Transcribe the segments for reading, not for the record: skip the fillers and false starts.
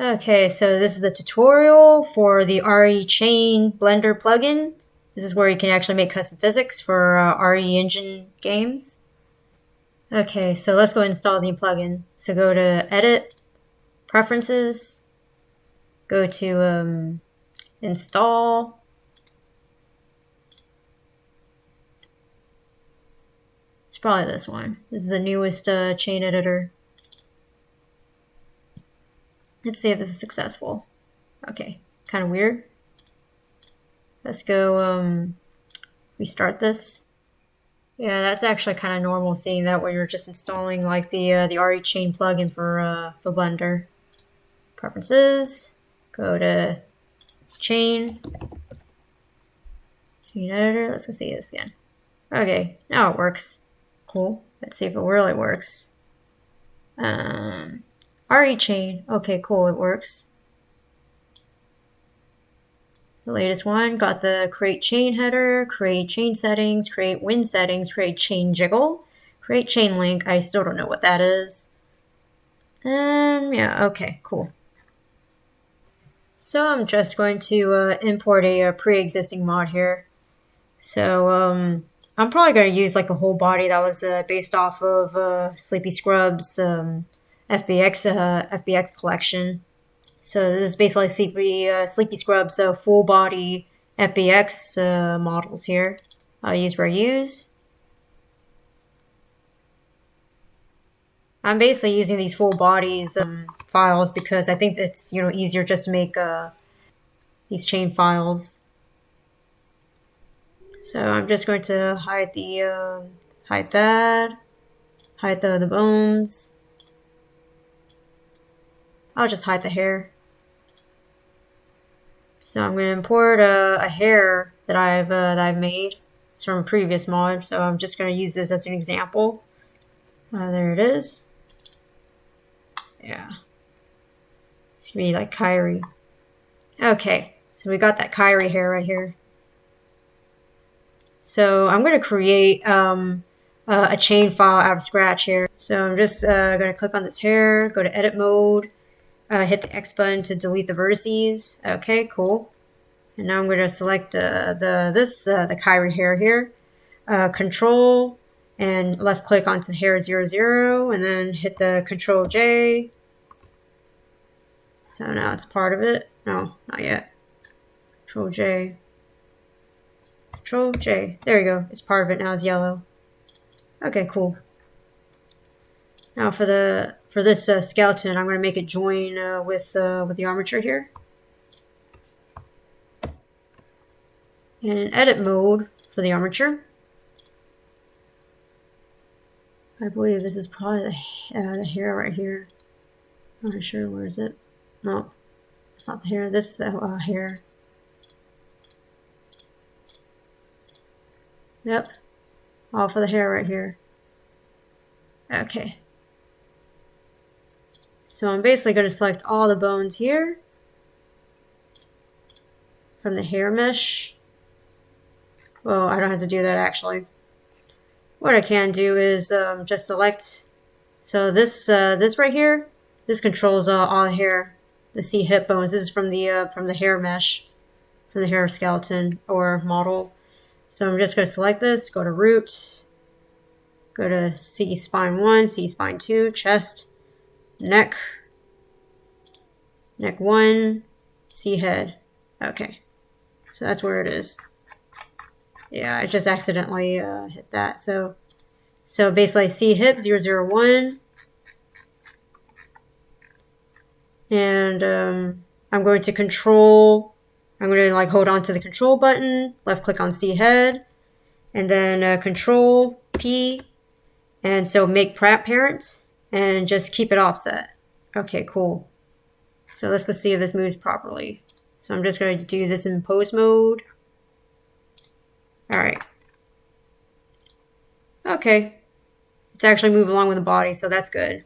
Okay, so this is the tutorial for the RE Chain Blender plugin. This is where you can actually make custom physics for RE Engine games. Okay, so let's go install the plugin. So go to Edit, Preferences, go to Install. It's probably this one. This is the newest chain editor. Let's see if this is successful. Okay, kind of weird. Let's go restart this. Yeah, that's actually kind of normal seeing that when you're just installing like the RE Chain plugin for Blender. Preferences, go to Chain Editor. Let's go see this again. Okay, now it works. Cool. Let's see if it really works. RE Chain. Okay, cool. It works. The latest one got the create chain header, create chain settings, create wind settings, create chain jiggle, create chain link. I still don't know what that is. Yeah, okay, cool. So I'm just going to import a pre-existing mod here. So I'm probably going to use like a whole body that was based off of Sleepy Scrub's FBX collection. So this is basically Sleepy Scrub's full body FBX models here. I'll use reuse. I'm basically using these full bodies files because I think it's easier just to make these chain files. So I'm just going to hide the hide that, hide the bones. I'll just hide the hair. So I'm going to import a hair that I've made. It's from a previous mod, so I'm just going to use this as an example. There it is. Yeah. It's going to be like Kyrie. Okay, so we got that Kyrie hair right here. So I'm going to create a chain file out of scratch here. So I'm just going to click on this hair, go to edit mode, hit the X button to delete the vertices. Okay, cool. And now I'm going to select the Kyrie hair here. Control and left click onto the hair 00 and then hit the Control J. So now it's part of it. No, not yet. Control J. Control J. There you go. It's part of it now. It's yellow. Okay, cool. Now for this skeleton, I'm going to make it join with the armature here. And in edit mode for the armature, I believe this is probably the hair right here. I'm not sure. Where is it? No, it's not the hair. This is the hair. Yep. All for the hair right here. Okay. So I'm basically going to select all the bones here from the hair mesh. Well, I don't have to do that actually. What I can do is just select. So this right here, this controls all the hair, the C hip bones. This is from the hair mesh, from the hair skeleton or model. So I'm just going to select this, go to root, go to C spine 1, C spine 2, chest, neck 1, C head. Okay, so that's where it is. Yeah, I just accidentally hit that. So basically C hip 001. And I'm going to like hold on to the control button, left click on C head, and then control P, and so make parent, and just keep it offset. Okay, cool. So let's go see if this moves properly. So I'm just going to do this in pose mode. All right. Okay. It's actually moving along with the body, so that's good.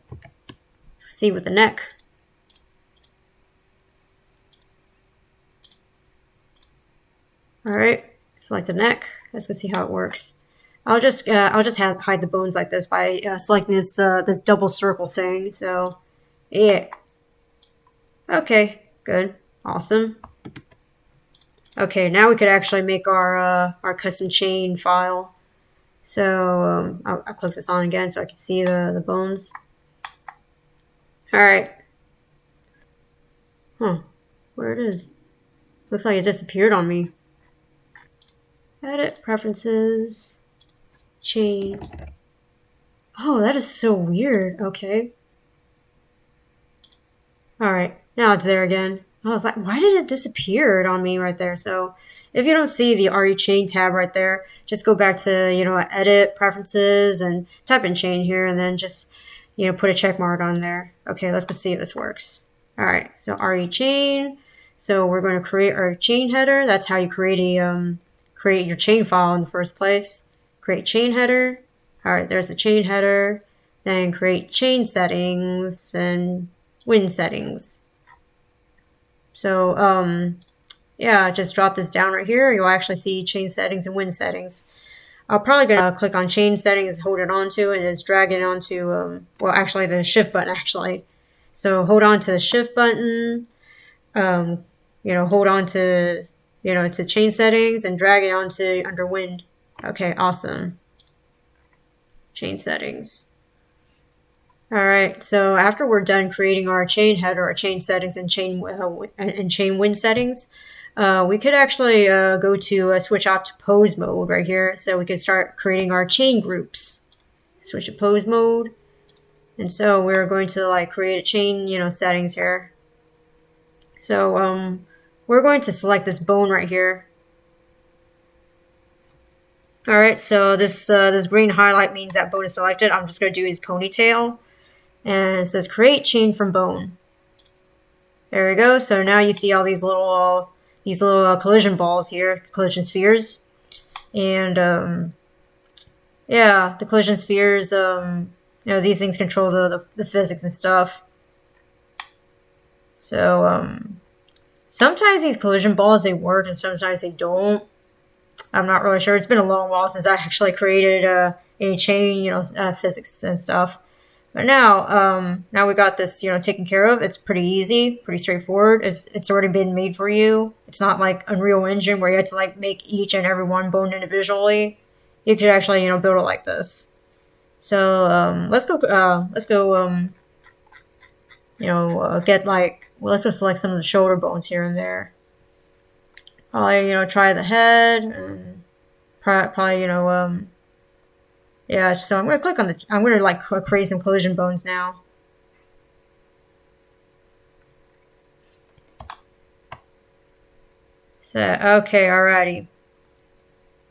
Let's see with the neck. All right, select the neck. Let's go see how it works. I'll just hide the bones like this by selecting this double circle thing. So, yeah. Okay, good. Awesome. Okay, now we could actually make our custom chain file. So I'll click this on again so I can see the bones. All right. Huh. Where it is? Looks like it disappeared on me. Edit preferences, chain. Oh, that is so weird. Okay. All right. Now it's there again. I was like, why did it disappear on me right there? So if you don't see the RE chain tab right there, just go back to, edit preferences and type in chain here and then just, put a check mark on there. Okay, let's go see if this works. All right, so RE chain. So we're going to create our chain header. That's how you create your chain file in the first place. Create chain header. All right, there's the chain header. Then create chain settings and win settings. So yeah, just drop this down right here. You'll actually see chain settings and win settings. I'm probably gonna click on chain settings, hold it onto, and just drag it onto well, actually the shift button actually. So hold on to the shift button. Hold on to to chain settings and drag it onto under wind. Okay, awesome. Chain settings. All right, so after we're done creating our chain header, our chain settings, and chain win settings, we could actually go to switch off to pose mode right here. So we could start creating our chain groups. Switch to pose mode, and so we're going to create a chain, settings here. So we're going to select this bone right here. All right, so this green highlight means that bone is selected. I'm just going to do his ponytail. And it says create chain from bone. There we go. So now you see all these little collision balls here, collision spheres. And yeah, the collision spheres, these things control the physics and stuff. So sometimes these collision balls, they work and sometimes they don't. I'm not really sure. It's been a long while since I actually created any chain, physics and stuff. But now we got this, taken care of. It's pretty easy, pretty straightforward. It's already been made for you. It's not like Unreal Engine where you have to make each and every one bone individually. You could actually, build it like this. So let's go let's go select some of the shoulder bones here and there. Probably, try the head and probably, yeah, so I'm going to click on I'm going to create some collision bones now. So, okay, alrighty.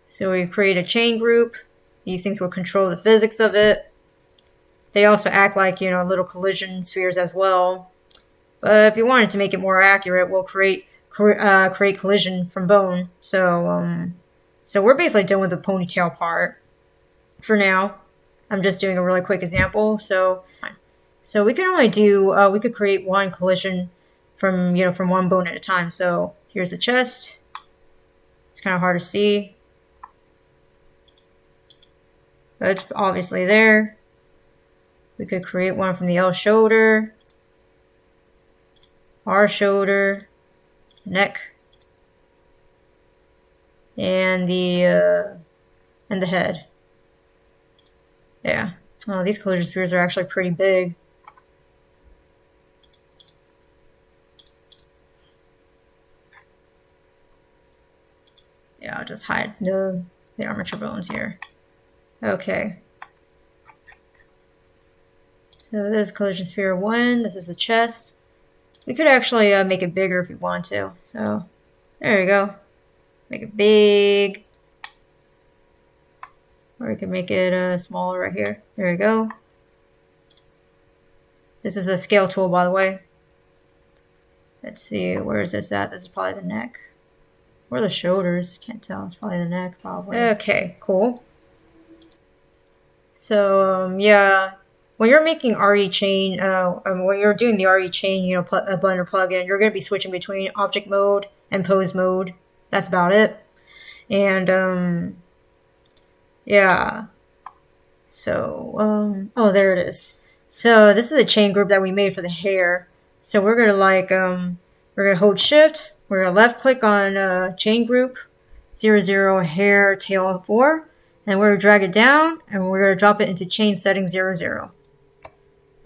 So we create a chain group. These things will control the physics of it. They also act like, little collision spheres as well. But if you wanted to make it more accurate, we'll create collision from bone. So, so we're basically done with the ponytail part. For now, I'm just doing a really quick example. So we can only do we could create one collision from from one bone at a time. So here's the chest. It's kind of hard to see, but it's obviously there. We could create one from the L shoulder, R shoulder, neck, and the head. Yeah. Oh, these collision spheres are actually pretty big. Yeah, I'll just hide the armature bones here. Okay. So this is collision sphere 1. This is the chest. We could actually make it bigger if we want to. So there you go. Make it big. Or we can make it smaller right here. There we go. This is the scale tool, by the way. Let's see, where is this at? This is probably the neck. Or the shoulders. Can't tell. It's probably the neck, probably. Okay, cool. So, yeah. When you're making RE chain, when you're doing the RE chain, Blender plugin, you're going to be switching between object mode and pose mode. That's about it. And, yeah. So, oh, there it is. So this is the chain group that we made for the hair. So we're gonna we're gonna hold shift, we're gonna left click on chain group 00 hair tail 4, and we're gonna drag it down and we're gonna drop it into chain settings 00.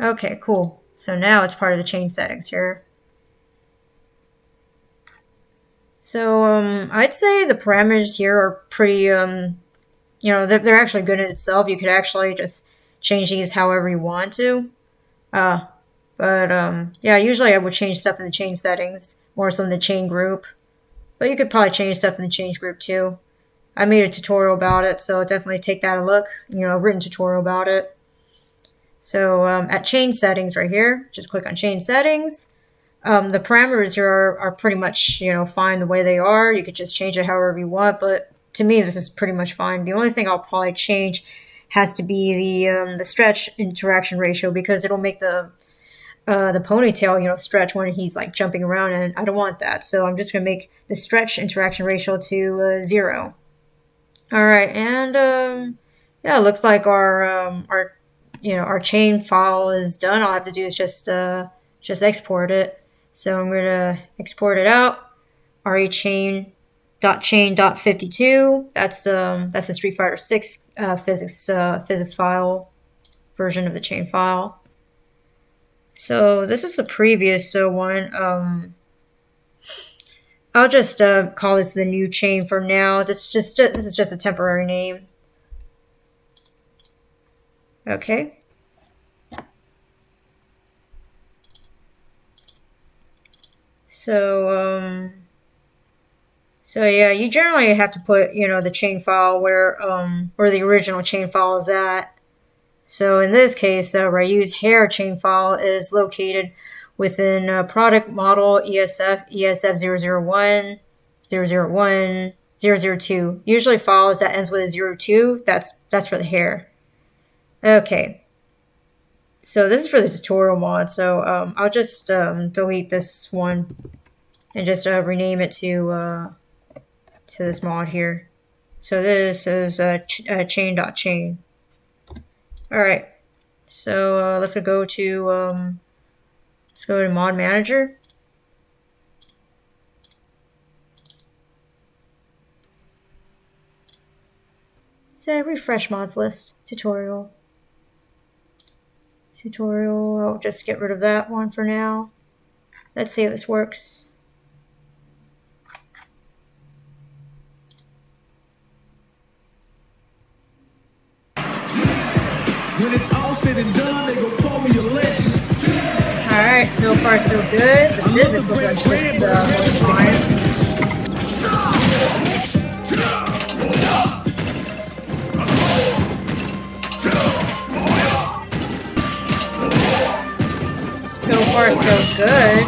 Okay, cool. So now it's part of the chain settings here. So I'd say the parameters here are pretty you know, they're actually good in itself. You could actually just change these however you want to. Yeah, usually I would change stuff in the chain settings, more so in the chain group. But you could probably change stuff in the change group too. I made a tutorial about it, so definitely take that a look. You know, a written tutorial about it. So at chain settings right here, just click on chain settings. The parameters here are pretty much, you know, fine the way they are. You could just change it however you want, but to me, this is pretty much fine. The only thing I'll probably change has to be the stretch interaction ratio, because it'll make the ponytail, you know, stretch when he's like jumping around, and I don't want that. So I'm just gonna make the stretch interaction ratio to 0. All right, and yeah, it looks like our you know, our chain file is done. All I have to do is just export it. So I'm gonna export it out. REchain.chain.52. That's the Street Fighter 6 physics file version of the chain file. So this is the previous one. I'll just call this the new chain for now. This is just a temporary name. Okay. So yeah, you generally have to put, you know, the chain file where the original chain file is at. So in this case, Ryu's hair chain file is located within product model ESF 001, 001, 002. Usually files that ends with a 02, that's for the hair. Okay. So this is for the tutorial mod. So I'll just delete this one and just rename it to this mod here. So this is chain.chain. All right. So let's go to mod manager. So refresh mods list tutorial. I'll just get rid of that one for now. Let's see if this works. When it's all said and done, they go call me a legend. Alright, so far so good. The physics look like it's fine. So far so good.